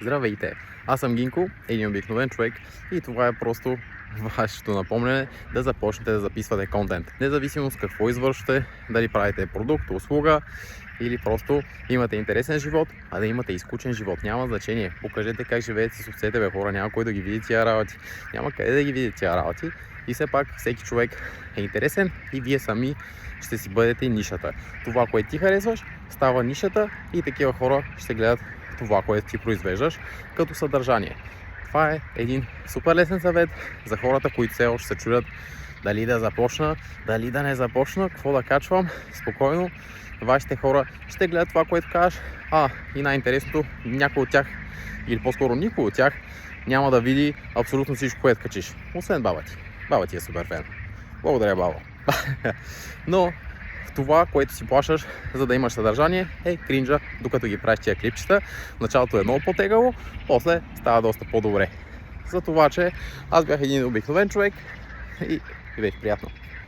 Здравейте! Аз съм Гинко, един обикновен човек и това е просто вашето напомняне да започнете да записвате контент. Независимо с какво извършвате, дали правите продукт, услуга или просто имате интересен живот, а да имате и скучен живот. Няма значение. Покажете как живеете с овцете, бе хора. Няма кой да ги види тия работи. Няма къде да ги види тия работи. И все пак всеки човек е интересен и вие сами ще си бъдете нишата. Това, което ти харесваш, става нишата и такива хора ще гледат това, което ти произвеждаш като съдържание. Това е един супер лесен съвет за хората, които все още се чудят дали да започна, дали да не започна, какво да качвам. Спокойно, вашите хора ще гледат това, което кажеш. И най-интересното, някой от тях, или по-скоро никой от тях, няма да види абсолютно всичко, което качиш. Освен баба ти. Баба ти е супер фен. Благодаря, баба. Но това, което си плащаш, за да имаш съдържание, е кринджа, докато ги правиш тия клипчета. В началото е много по-тегаво, после става доста по-добре. За това, че аз бях един обикновен човек и беше приятно.